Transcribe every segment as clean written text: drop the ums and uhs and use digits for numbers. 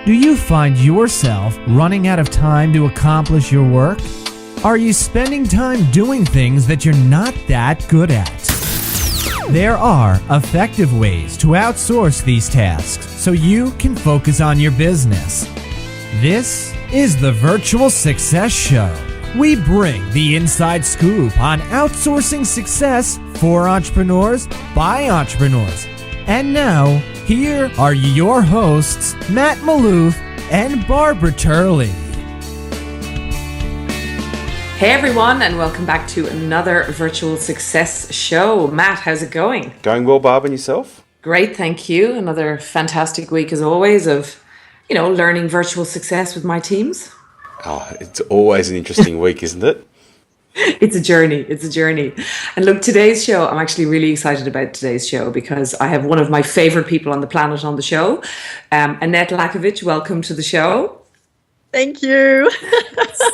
Do you find yourself running out of time to accomplish your work? Are you spending time doing things that you're not that good at? There are effective ways to outsource these tasks so you can focus on your business. This is the Virtual Success Show. We bring the inside scoop on outsourcing success for entrepreneurs by entrepreneurs. And now, here are your hosts, Matt Malouf and Barbara Turley. Hey everyone, and welcome back to another Virtual Success Show. Matt, how's it going? Going well, Barb, and yourself? Great, thank you. Another fantastic week as always of, learning virtual success with my teams. Oh, it's always an interesting week, isn't it? It's a journey. And look, today's show, I'm actually really excited about today's show because I have one of my favorite people on the planet on the show. Annette Lackovic, welcome to the show. Thank you.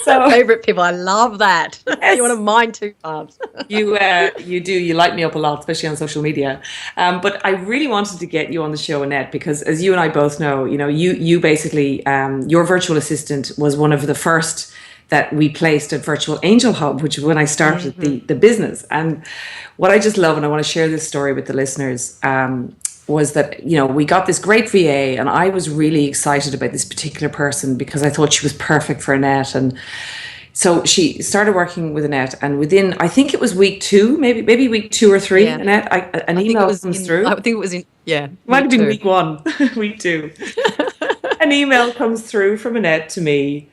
So favorite people. I love that. Yes. You're one of mine too, Barbs. You do. You light me up a lot, especially on social media. But I really wanted to get you on the show, Annette, because as you and I both know, you basically, your virtual assistant was one of the first that we placed at Virtual Angel Hub, which is when I started the business. And what I just love, and I want to share this story with the listeners, was that, we got this great VA and I was really excited about this particular person because I thought she was perfect for Annette. And so she started working with Annette, and within, I think it was week 2, maybe week 2 or 3, yeah. Annette, an email comes through. I think it was might have been week 1, week 2. An email comes through from Annette to me.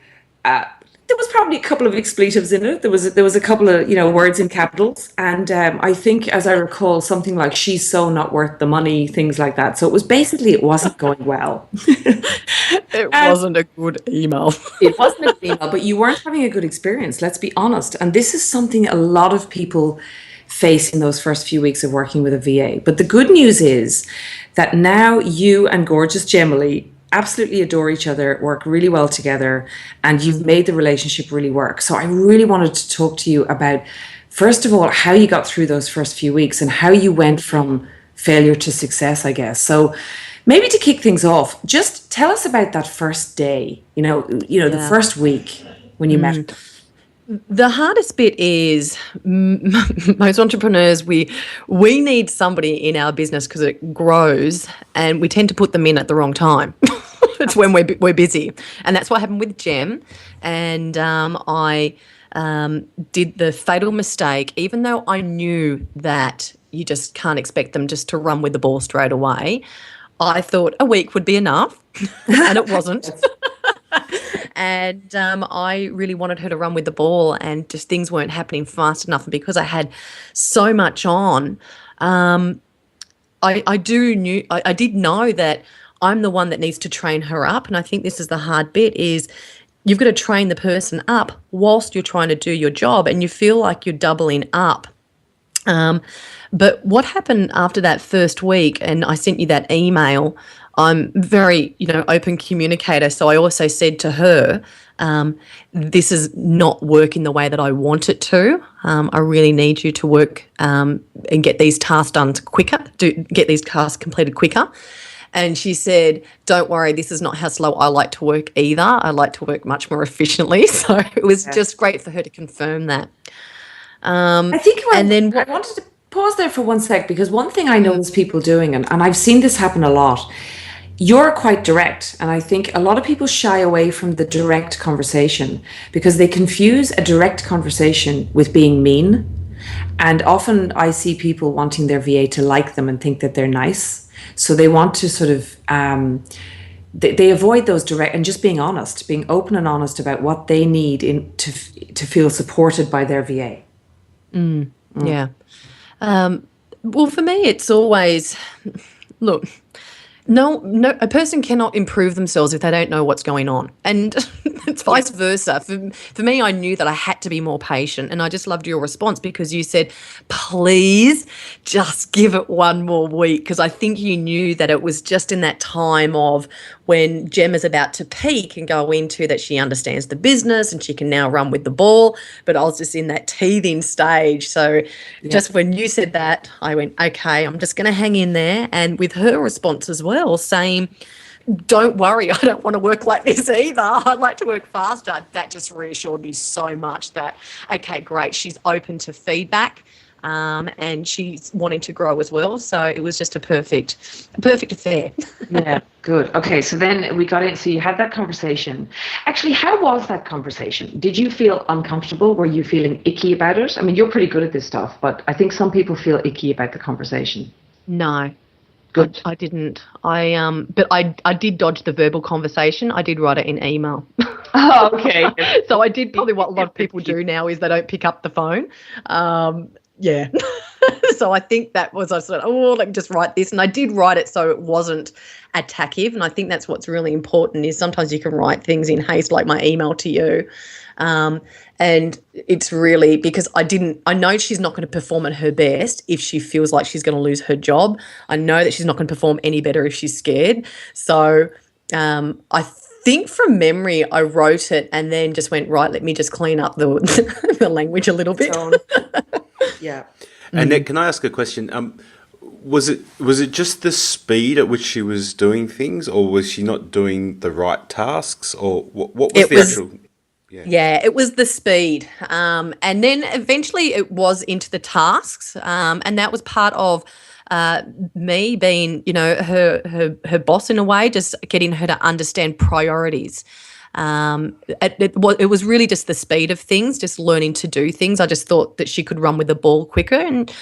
There was probably a couple of expletives in it. There was a couple of words in capitals, and I think, as I recall, something like "she's so not worth the money," things like that. So it wasn't going well. It wasn't a good email. It wasn't a good email, but you weren't having a good experience. Let's be honest. And this is something a lot of people face in those first few weeks of working with a VA. But the good news is that now you and gorgeous Gemily absolutely adore each other, work really well together, and you've made the relationship really work. So I really wanted to talk to you about, first of all, how you got through those first few weeks and how you went from failure to success, I guess. So maybe to kick things off, just tell us about that first day, the first week when you met. The hardest bit is most entrepreneurs, we need somebody in our business because it grows, and we tend to put them in at the wrong time. It's when we're busy. And that's what happened with Gem. And I did the fatal mistake, even though I knew that you just can't expect them just to run with the ball straight away. I thought a week would be enough, and it wasn't. And I really wanted her to run with the ball, and just things weren't happening fast enough. And because I had so much on, I did know that I'm the one that needs to train her up. And I think this is the hard bit, is you've got to train the person up whilst you're trying to do your job, and you feel like you're doubling up. But what happened after that first week, and I sent you that email, I'm very, open communicator. So I also said to her, this is not working the way that I want it to. I really need you to work and get these tasks done quicker, get these tasks completed quicker. And she said, don't worry, this is not how slow I like to work either. I like to work much more efficiently. So it was just great for her to confirm that. I wanted to pause there for one sec, because one thing I notice people doing, and I've seen this happen a lot, you're quite direct, and I think a lot of people shy away from the direct conversation because they confuse a direct conversation with being mean. And often I see people wanting their VA to like them and think that they're nice. So they want to sort of, they avoid those direct, and just being honest, being open and honest about what they need to feel supported by their VA. Yeah. Well, for me, it's always, look, no, a person cannot improve themselves if they don't know what's going on. And it's vice versa. For me, I knew that I had to be more patient, and I just loved your response because you said, please just give it one more week, because I think you knew that it was just in that time of when Gem is about to peak and go into that she understands the business and she can now run with the ball, but I was just in that teething stage. So just when you said that, I went, okay, I'm just going to hang in there. And with her response as well, well, saying, don't worry, I don't want to work like this either. I'd like to work faster. That just reassured me so much that, okay, great, she's open to feedback, and she's wanting to grow as well. So it was just a perfect affair. Yeah, good. Okay, so then we got in. So you had that conversation. Actually, how was that conversation? Did you feel uncomfortable? Were you feeling icky about it? I mean, you're pretty good at this stuff, but I think some people feel icky about the conversation. No. Good. I didn't. But I did dodge the verbal conversation. I did write it in email. Oh, okay. So I did probably what a lot of people do now is they don't pick up the phone. Yeah. So I think that was, I said, oh, let me just write this. And I did write it so it wasn't attackive. And I think that's what's really important is sometimes you can write things in haste, like my email to you. And it's really because I know she's not going to perform at her best if she feels like she's going to lose her job. I know that she's not going to perform any better if she's scared. So I think from memory I wrote it and then just went, right, let me just clean up the the language a little bit. Yeah. Annette, can I ask a question? Was it just the speed at which she was doing things, or was she not doing the right tasks, or what was the actual? Yeah, it was the speed. And then eventually it was into the tasks. And that was part of me being, her boss in a way, just getting her to understand priorities. It was really just the speed of things, just learning to do things. I just thought that she could run with the ball quicker. And,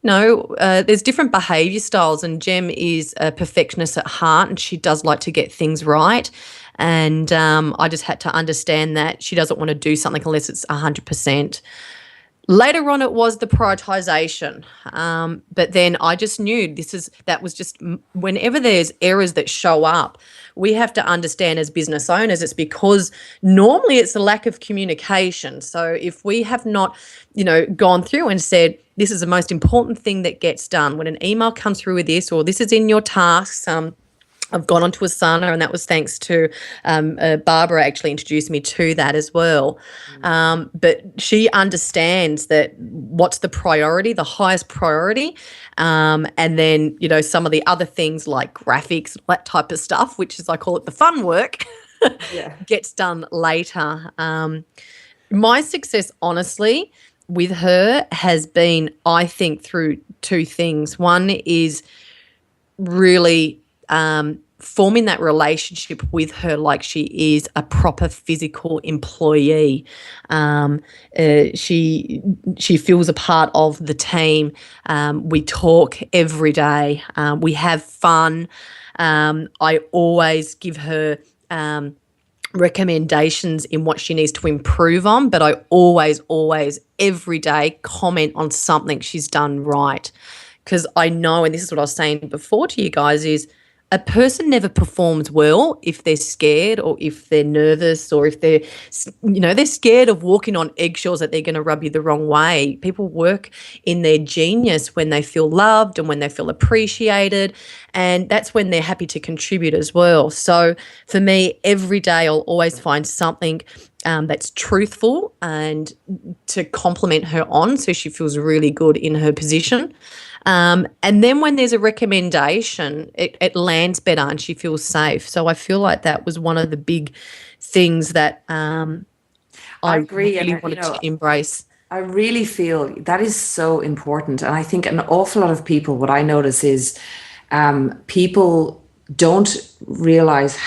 there's different behaviour styles, and Jem is a perfectionist at heart and she does like to get things right. And I just had to understand that she doesn't want to do something unless it's 100%. Later on, it was the prioritisation. But then I just knew that was just whenever there's errors that show up, we have to understand as business owners it's because normally it's a lack of communication. So if we have not, gone through and said, this is the most important thing that gets done, when an email comes through with this, or this is in your tasks, I've gone onto Asana, and that was thanks to Barbara actually introduced me to that as well. But she understands that what's the priority, the highest priority, and then, some of the other things like graphics, that type of stuff, which is, I call it the fun work, gets done later. My success, honestly, with her has been, I think, through two things. One is really forming that relationship with her like she is a proper physical employee. She feels a part of the team. We talk every day. We have fun. I always give her recommendations in what she needs to improve on, but I always, every day comment on something she's done right. Because I know, and this is what I was saying before to you guys, is a person never performs well if they're scared or if they're nervous or if they're scared of walking on eggshells that they're going to rub you the wrong way. People work in their genius when they feel loved and when they feel appreciated, and that's when they're happy to contribute as well. So for me, every day I'll always find something that's truthful and to compliment her on so she feels really good in her position. And then when there's a recommendation, it lands better and she feels safe. So I feel like that was one of the big things that I agree, really wanted to embrace. I really feel that is so important. And I think an awful lot of people, what I notice is people don't realize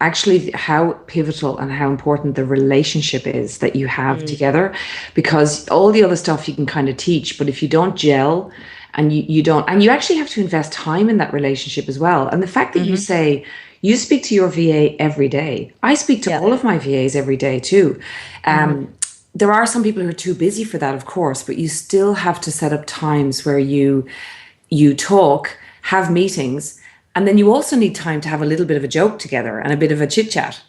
actually how pivotal and how important the relationship is that you have together, because all the other stuff you can kind of teach, but if you don't gel and you don't, and you actually have to invest time in that relationship as well. And the fact that you say you speak to your VA every day, I speak to all of my VAs every day too. There are some people who are too busy for that, of course, but you still have to set up times where you talk, have meetings. And then you also need time to have a little bit of a joke together and a bit of a chit chat,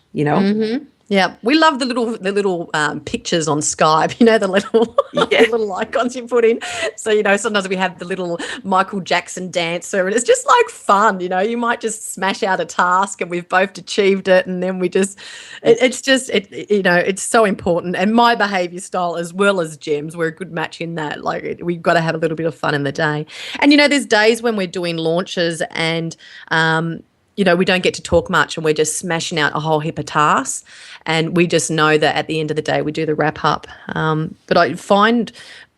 Yeah, we love the little pictures on Skype. You know, the little the little icons you put in. So sometimes we have the little Michael Jackson dancer, and it's just like fun. You might just smash out a task, and we've both achieved it, and then we just it's so important. And my behaviour style as well as Gem's, we're a good match in that. Like we've got to have a little bit of fun in the day. And there's days when we're doing launches and we don't get to talk much and we're just smashing out a whole heap of tasks, and we just know that at the end of the day we do the wrap up. But I find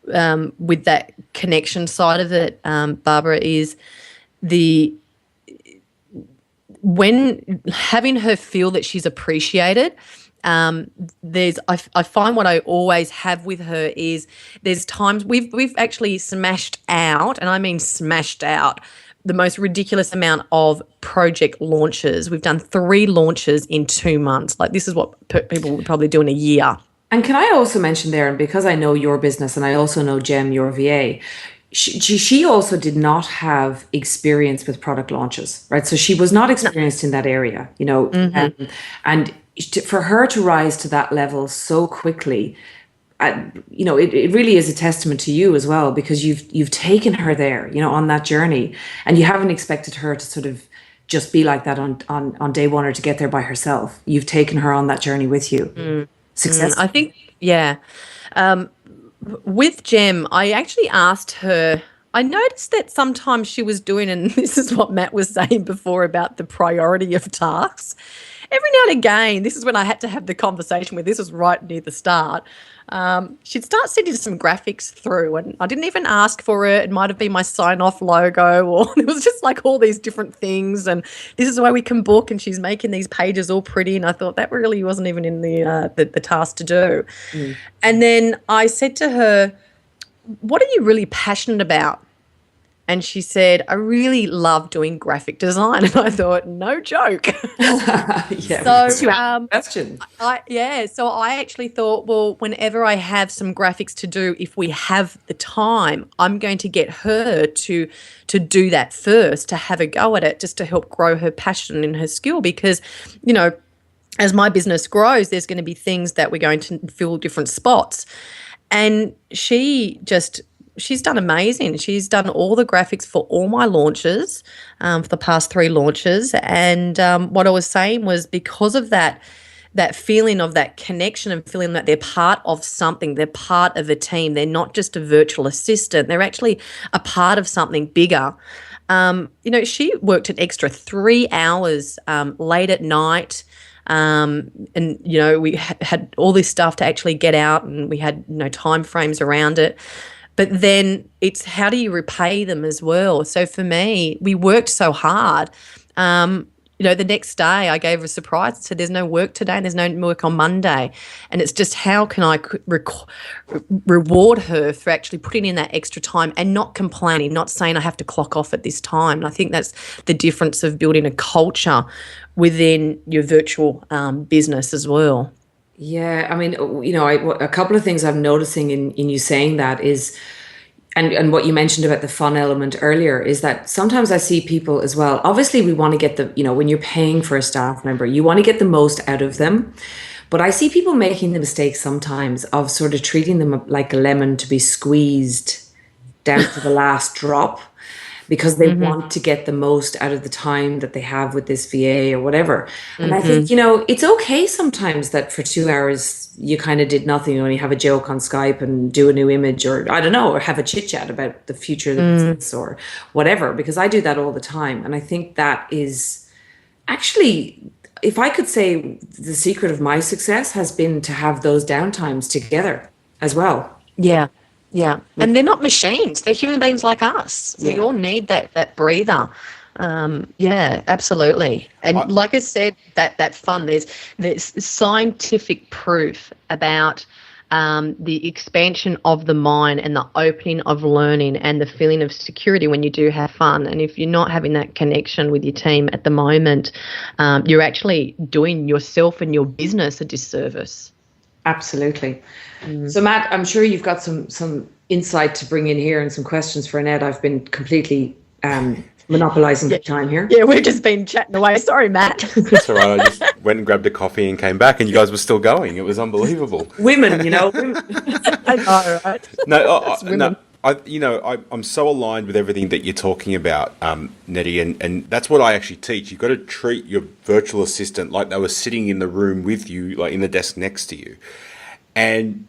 with that connection side of it, Barbara, is when having her feel that she's appreciated. I find what I always have with her is there's times we've actually smashed out, and I mean smashed out, the most ridiculous amount of project launches. We've done 3 launches in 2 months. Like this is what people would probably do in a year. And can I also mention there, and because I know your business and I also know Gem, your VA, she also did not have experience with product launches, right? So she was not experienced in that area, and for her to rise to that level so quickly, it really is a testament to you as well, because you've taken her there, on that journey, and you haven't expected her to sort of just be like that on day one or to get there by herself. You've taken her on that journey with you. Successfully. I think, yeah. With Gem, I actually asked her, I noticed that sometimes she was doing, and this is what Matt was saying before about the priority of tasks. Every now and again, this is when I had to have the conversation with, this was right near the start, she'd start sending some graphics through, and I didn't even ask for it. It might have been my sign-off logo, or it was just like all these different things, and this is the way we can book, and she's making these pages all pretty, and I thought that really wasn't even in the task to do. And then I said to her, what are you really passionate about? And she said, I really love doing graphic design. And I thought, no joke. Yeah. So, question. So I actually thought, well, whenever I have some graphics to do, if we have the time, I'm going to get her to do that first, to have a go at it, just to help grow her passion and her skill. Because, as my business grows, there's going to be things that we're going to fill different spots. And she's done amazing. She's done all the graphics for all my launches, for the past 3 launches. And what I was saying was, because of that feeling of that connection and feeling that they're part of something, they're part of a team, they're not just a virtual assistant, they're actually a part of something bigger. She worked an extra 3 hours late at night. And we had all this stuff to actually get out, and we had time frames around it. But then it's, how do you repay them as well? So for me, we worked so hard. The next day I gave her a surprise and said, there's no work today and there's no work on Monday. And it's just, how can I reward her for actually putting in that extra time and not complaining, not saying I have to clock off at this time. And I think that's the difference of building a culture within your virtual business as well. Yeah, I mean, a couple of things I'm noticing in you saying that is, and what you mentioned about the fun element earlier, is that sometimes I see people as well. Obviously, we want to get when you're paying for a staff member, you want to get the most out of them. But I see people making the mistake sometimes of sort of treating them like a lemon to be squeezed down to the last drop, because they want to get the most out of the time that they have with this VA or whatever. And I think, it's okay sometimes that for 2 hours you kind of did nothing, you only have a joke on Skype and do a new image, or I don't know, or have a chit chat about the future of the business or whatever, because I do that all the time. And I think that is actually, if I could say, the secret of my success has been to have those downtimes together as well. Yeah. Yeah, and they're not machines. They're human beings like us. We all need that breather. Yeah, absolutely. And like I said, that fun, there's scientific proof about the expansion of the mind and the opening of learning and the feeling of security when you do have fun. And if you're not having that connection with your team at the moment, you're actually doing yourself and your business a disservice. Absolutely. So Matt, I'm sure you've got some insight to bring in here and some questions for Annette. I've been completely monopolizing the time here. Yeah, we've just been chatting away. Sorry, Matt. That's all right. I just went and grabbed a coffee and came back, and you guys were still going. It was unbelievable. Women, you know. I know, right? No, I'm so aligned with everything that you're talking about, Nettie, and that's what I actually teach. You've got to treat your virtual assistant like they were sitting in the room with you, like in the desk next to you. And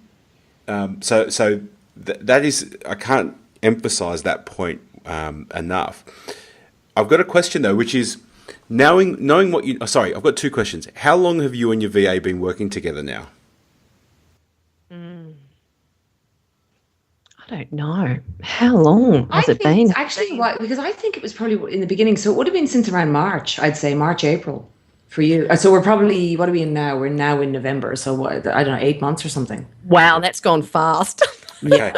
that is, I can't emphasize that point enough. I've got a question though, which is knowing what you. Oh, sorry, I've got two questions. How long have you and your VA been working together now? I don't know. How long has it been? Actually, because I think it was probably in the beginning, so it would have been since around March. I'd say March, April for you. So we're probably, what are we in now? We're now in November. So what, I don't know, 8 months or something. Wow, that's gone fast. Okay.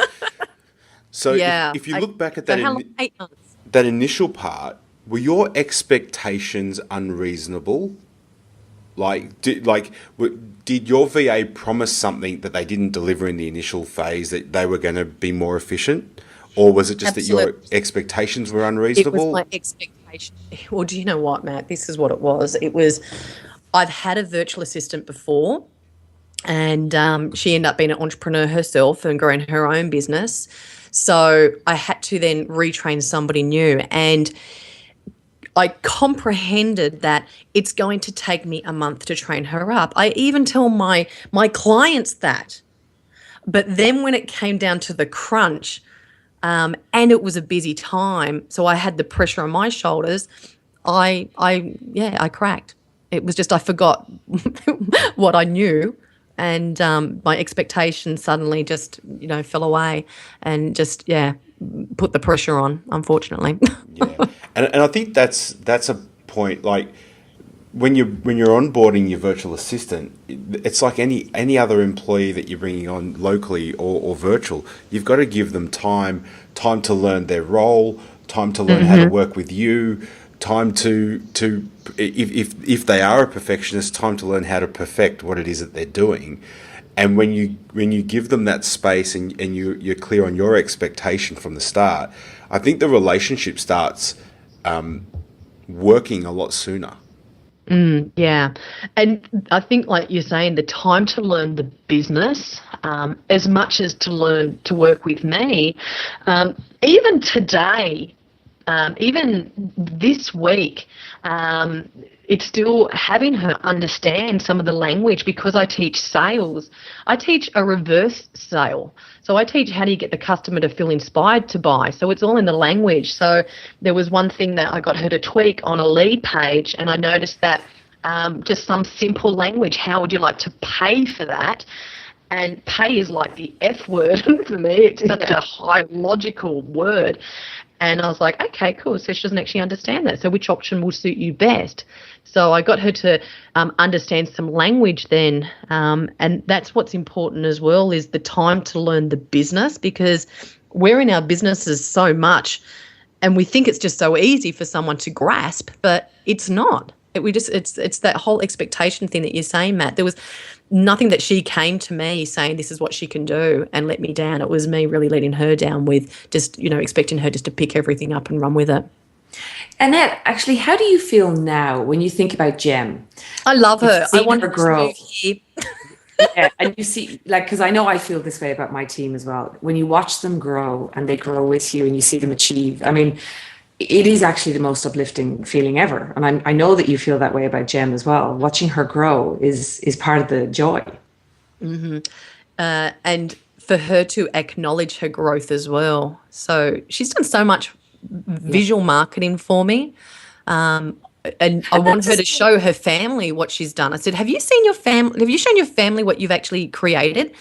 So Yeah. if you look back at So that how long? 8 months. that initial part, were your expectations unreasonable? Did your VA promise something that they didn't deliver in the initial phase, that they were going to be more efficient? Or was it just that your expectations were unreasonable? It was my expectation. Well, do you know what, Matt? This is what it was. I've had a virtual assistant before, and she ended up being an entrepreneur herself and growing her own business. So I had to then retrain somebody new, and I comprehended that it's going to take me a month to train her up. I even tell my clients that. But then when it came down to the crunch, and it was a busy time, so I had the pressure on my shoulders, I cracked. It was just I forgot what I knew, and my expectations suddenly just, fell away, and just, put the pressure on, unfortunately. Yeah, and I think that's a point. Like when you're onboarding your virtual assistant, it's like any other employee that you're bringing on locally or virtual. You've got to give them time to learn their role, time to learn how to work with you, time to if they are a perfectionist, time to learn how to perfect what it is that they're doing. And when you give them that space and you're clear on your expectation from the start, I think the relationship starts working a lot sooner. Yeah. And I think, like you're saying, the time to learn the business, as much as to learn to work with me, even today, even this week, it's still having her understand some of the language, because I teach sales. I teach a reverse sale. So I teach how do you get the customer to feel inspired to buy. So it's all in the language. So there was one thing that I got her to tweak on a lead page, and I noticed that just some simple language, how would you like to pay for that? And pay is like the F word for me. It's such a high logical word. And I was like, okay, cool. So she doesn't actually understand that. So which option will suit you best? So I got her to understand some language then. And that's what's important as well, is the time to learn the business, because we're in our businesses so much and we think it's just so easy for someone to grasp, but it's not. It's that whole expectation thing that you're saying, Matt. There was nothing that she came to me saying this is what she can do and let me down. It was me really letting her down with just, expecting her just to pick everything up and run with it. Annette, actually, how do you feel now when you think about Jem? I love her. I want her to grow. move here. Yeah, and you see, because I know I feel this way about my team as well. When you watch them grow and they grow with you and you see them achieve, it is actually the most uplifting feeling ever. And I know that you feel that way about Jem as well. Watching her grow is part of the joy. Mm-hmm. And for her to acknowledge her growth as well. So she's done so much visual marketing for me. And I want her to show her family what she's done. I said, have you seen your family? Have you shown your family what you've actually created?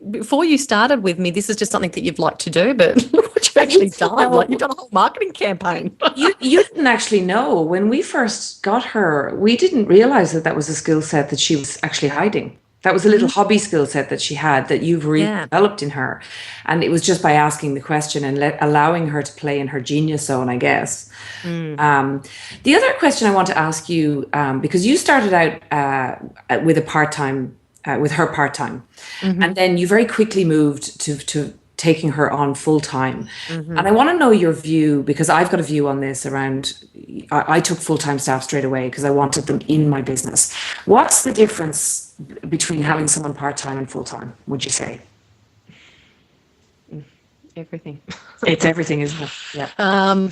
Before you started with me, this is just something that you've liked to do, but look what you've actually done. Like, you've done a whole marketing campaign. You didn't actually know. When we first got her, we didn't realize that was a skill set that she was actually hiding. That was a little hobby skill set that she had that you've really developed in her. And it was just by asking the question and allowing her to play in her genius zone, I guess. The other question I want to ask you, because you started out with a part-time with her part-time. And then you very quickly moved to taking her on full time. And I want to know your view, because I've got a view on this around, I took full time staff straight away because I wanted them in my business. What's the difference between having someone part time and full time, would you say? Everything. It's everything, isn't it? Yeah.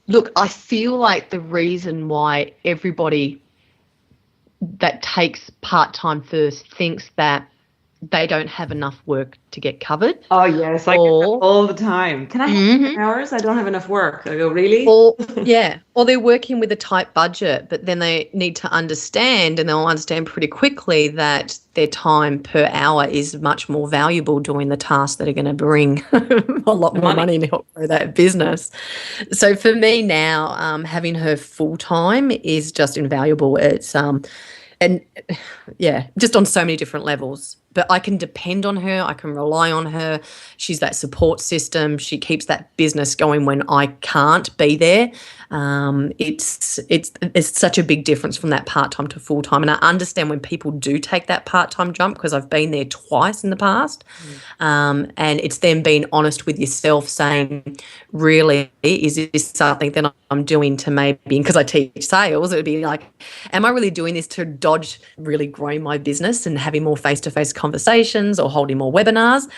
Look, I feel like the reason why everybody that takes part-time first thinks that they don't have enough work to get covered. Oh, yes, I get that all the time. Can I have 10 hours? I don't have enough work. I go, really? Or they're working with a tight budget, but then they need to understand, and they'll understand pretty quickly that their time per hour is much more valuable doing the tasks that are going to bring a lot more money to help grow that business. So for me now, having her full-time is just invaluable. It's just on so many different levels. But I can depend on her. I can rely on her. She's that support system. She keeps that business going when I can't be there. It's such a big difference from that part-time to full-time. And I understand when people do take that part-time jump, because I've been there twice in the past. And it's then being honest with yourself, saying, really, is this something that I'm doing to maybe, because I teach sales, it would be like, am I really doing this to dodge really growing my business and having more face-to-face conversations or holding more webinars?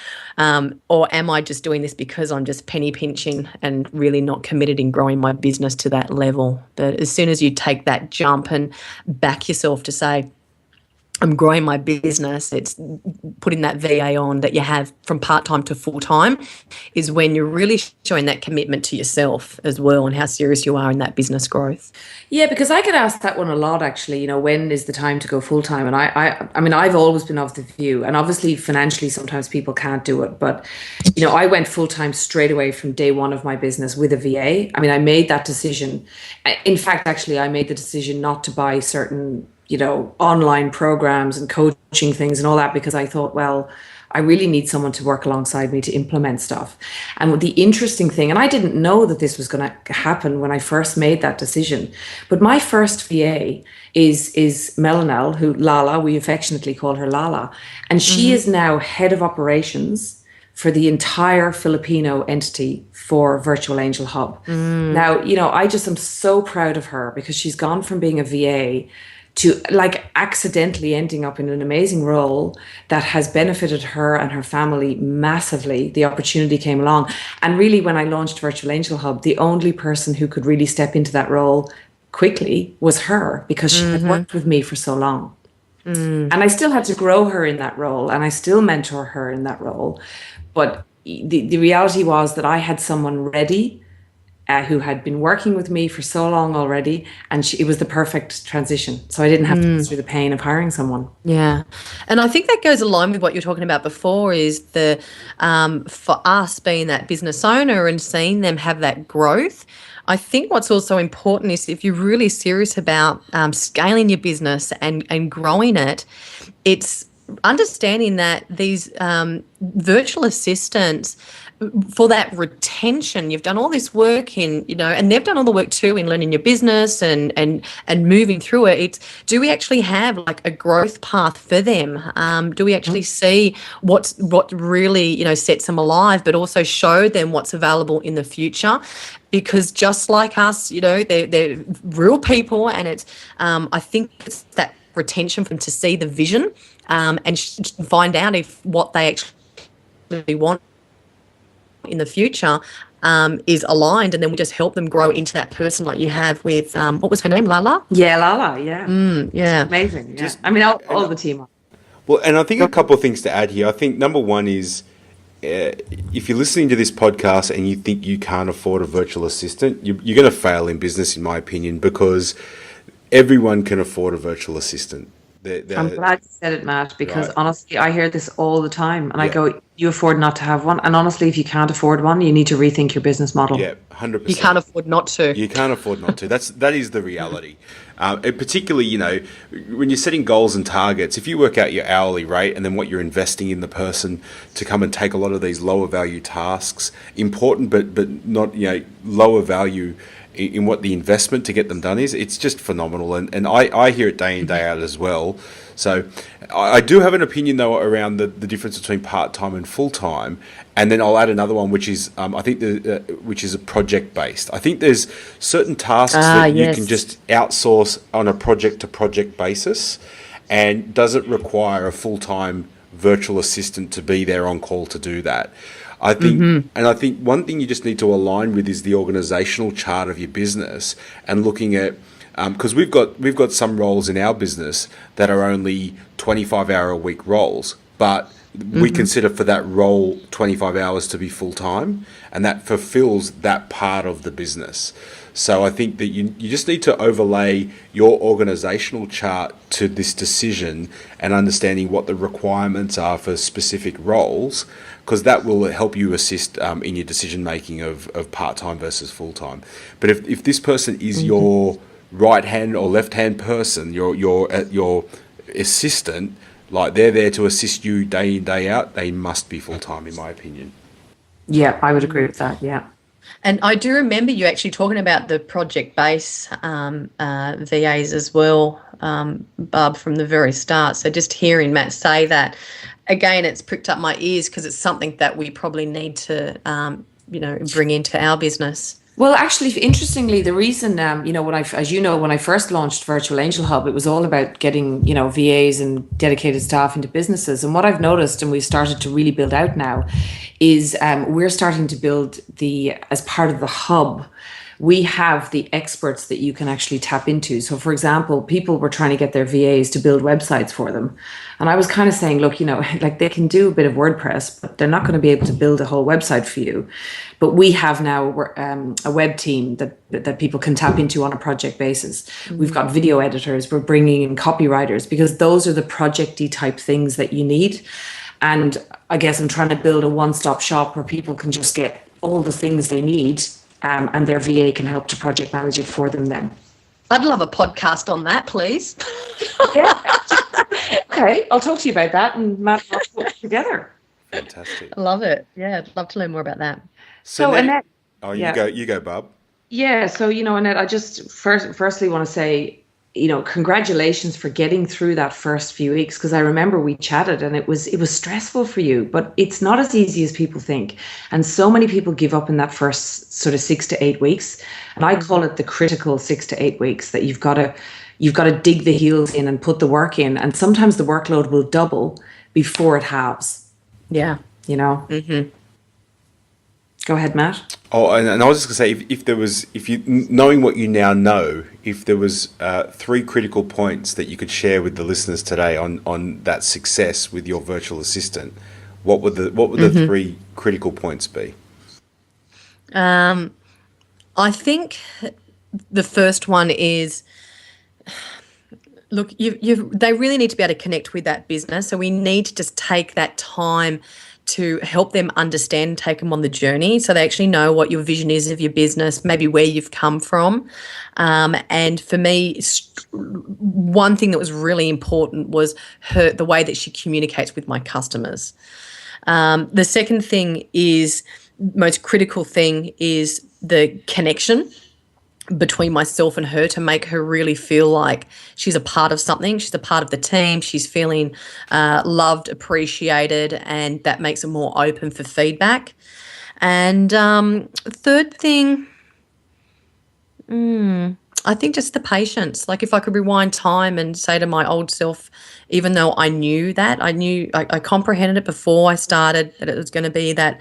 Or am I just doing this because I'm just penny pinching and really not committed in growing my business to that level? But as soon as you take that jump and back yourself to say, I'm growing my business, it's putting that VA on that you have from part-time to full-time is when you're really showing that commitment to yourself as well and how serious you are in that business growth. Yeah, because I get asked that one a lot, actually, when is the time to go full-time? And I mean, I've always been of the view, and obviously financially sometimes people can't do it, but, I went full-time straight away from day one of my business with a VA. I mean, I made that decision. In fact, actually, I made the decision not to buy certain online programs and coaching things and all that, because I thought, well, I really need someone to work alongside me to implement stuff. And the interesting thing, and I didn't know that this was going to happen when I first made that decision, but my first VA is Melanel, who Lala, we affectionately call her Lala, and she is now head of operations for the entire Filipino entity for Virtual Angel Hub. Now, I just am so proud of her, because she's gone from being a VA to accidentally ending up in an amazing role that has benefited her and her family massively. The opportunity came along. And really, when I launched Virtual Angel Hub, the only person who could really step into that role quickly was her, because she had worked with me for so long. And I still had to grow her in that role, and I still mentor her in that role. But the reality was that I had someone ready who had been working with me for so long already, and it was the perfect transition. So I didn't have to go through the pain of hiring someone. Yeah. And I think that goes along with what you're talking about before, is for us being that business owner and seeing them have that growth. I think what's also important is if you're really serious about scaling your business and growing it, it's understanding that these virtual assistants, for that retention, you've done all this work in, and they've done all the work too in learning your business and moving through it. It's, do we actually have a growth path for them? Do we actually see what really, sets them alive, but also show them what's available in the future? Because just like us, they're real people, and it's, I think it's that retention for them to see the vision and find out if what they actually want in the future is aligned, and then we just help them grow into that person like you have with what was her name, Lala? Yeah, Lala, yeah. Yeah. Amazing. Yeah. All the team. Well, and I think a couple of things to add here. I think number one is, if you're listening to this podcast and you think you can't afford a virtual assistant, you're going to fail in business, in my opinion, because everyone can afford a virtual assistant. I'm glad you said it, Matt, because honestly, I hear this all the time, and I go, you afford not to have one. And honestly, if you can't afford one, you need to rethink your business model. Yeah, 100%. You can't afford not to. You can't afford not to. That is the reality. And particularly, when you're setting goals and targets, if you work out your hourly rate and then what you're investing in the person to come and take a lot of these lower value tasks, important but not lower value in what the investment to get them done is, it's just phenomenal. And I hear it day in, day out as well. So I do have an opinion, though, around the difference between part-time and full-time. And then I'll add another one, which is, I think, which is a project-based. I think there's certain tasks that you can just outsource on a project-to-project basis, and doesn't require a full-time virtual assistant to be there on call to do that. I think, and I think one thing you just need to align with is the organizational chart of your business, and looking at, because we've got some roles in our business that are only 25-hour-a-week roles, but we consider for that role 25 hours to be full-time, and that fulfills that part of the business. So I think that you just need to overlay your organizational chart to this decision, and understanding what the requirements are for specific roles, because that will help you assist in your decision making of part-time versus full-time. But if this person is your right hand or left hand person, your assistant, like they're there to assist you day in, day out, they must be full-time, in my opinion. Yeah, I would agree with that. Yeah. And I do remember you actually talking about the project-based VAs as well, Barb, from the very start. So just hearing Matt say that, again, it's pricked up my ears, because it's something that we probably need to, bring into our business. Well, actually, interestingly, the reason, when I first launched Virtual Angel Hub, it was all about getting, VAs and dedicated staff into businesses. And what I've noticed, and we've started to really build out now, is we're starting to build as part of the hub, we have the experts that you can actually tap into. So, for example, people were trying to get their VAs to build websites for them. And I was kind of saying, look, like they can do a bit of WordPress, but they're not going to be able to build a whole website for you. But we have now a web team that people can tap into on a project basis. We've got video editors, we're bringing in copywriters, because those are the project-y type things that you need. And I guess I'm trying to build a one-stop shop where people can just get all the things they need, and their VA can help to project manage it for them then. I'd love a podcast on that, please. Yeah. Okay, I'll talk to you about that, and Matt and I'll put it together. Fantastic. I love it. Yeah, I'd love to learn more about that. So Annette. Oh, you go, Bob. Yeah, so, Annette, I just firstly want to say, congratulations for getting through that first few weeks, because I remember we chatted and it was stressful for you, but it's not as easy as people think. And so many people give up in that first sort of 6 to 8 weeks. And I call it the critical 6 to 8 weeks, that you've got to dig the heels in and put the work in. And sometimes the workload will double before it halves. Yeah. Go ahead, Matt. Oh, and I was just going to say, if you knowing what you now know, if there was 3 critical points that you could share with the listeners today on that success with your virtual assistant, what would the 3 critical points be? I think the first one is, look, they really need to be able to connect with that business. So we need to just take that time to help them understand, take them on the journey, so they actually know what your vision is of your business, maybe where you've come from. And for me, one thing that was really important was the way that she communicates with my customers. The second thing is, most critical thing is the connection between myself and her, to make her really feel like she's a part of something, she's a part of the team, she's feeling loved, appreciated, and that makes her more open for feedback. And third thing, I think just the patience. Like, if I could rewind time and say to my old self, even though I knew that, I comprehended it before I started, that it was going to be that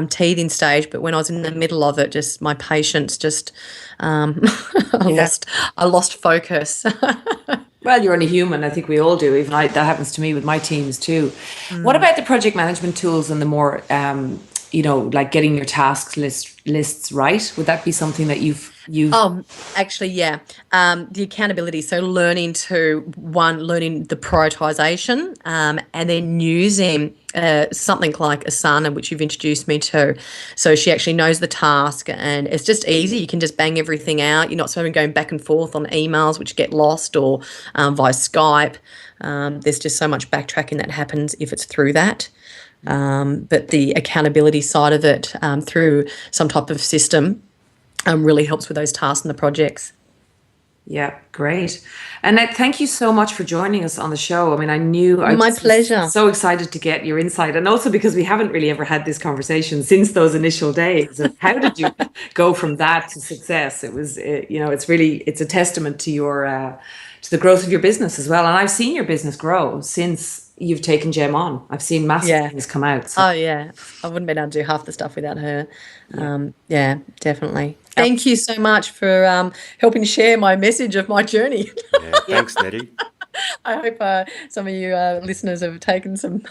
teething stage, but when I was in the middle of it, just my patience, just I lost focus. Well, you're only human. I think we all do. Even that happens to me with my teams too. What about the project management tools and the more, like getting your tasks lists right? Would that be something that you've actually, yeah. The accountability. So learning the prioritization, and then using something like Asana, which you've introduced me to. So she actually knows the task, and it's just easy. You can just bang everything out. You're not sort of going back and forth on emails, which get lost, or via Skype. There's just so much backtracking that happens if it's through that. But the accountability side of it, through some type of system, really helps with those tasks and the projects. Yeah, great. Annette, thank you so much for joining us on the show. I mean, My pleasure. Was so excited to get your insight, and also because we haven't really ever had this conversation since those initial days of how did you go from that to success. It was, it's a testament to to the growth of your business as well. And I've seen your business grow since you've taken Jem on. I've seen massive things come out. So. Oh yeah, I wouldn't be able to do half the stuff without her. Yeah, definitely. Thank you so much for helping share my message of my journey. Yeah, thanks, Nettie. I hope some of you listeners have taken some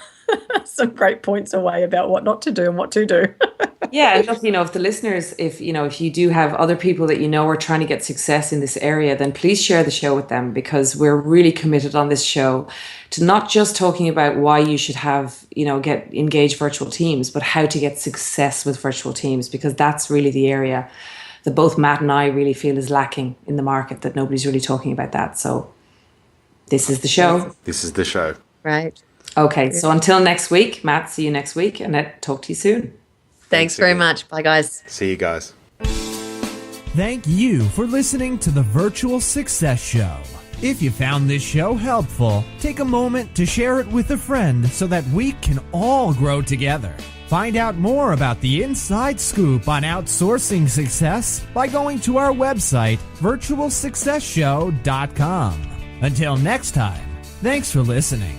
great points away about what not to do and what to do. Yeah, and look, if the listeners, if you do have other people that are trying to get success in this area, then please share the show with them, because we're really committed on this show to not just talking about why you should have, get engaged virtual teams, but how to get success with virtual teams, because that's really the area that both Matt and I really feel is lacking in the market, that nobody's really talking about that. So this is the show. This is the show. Right. Okay, so until next week, Matt, see you next week, and talk to you soon. Thanks very much. Bye, guys. See you guys. Thank you for listening to the Virtual Success Show. If you found this show helpful, take a moment to share it with a friend so that we can all grow together. Find out more about the inside scoop on outsourcing success by going to our website, virtualsuccessshow.com. Until next time, thanks for listening.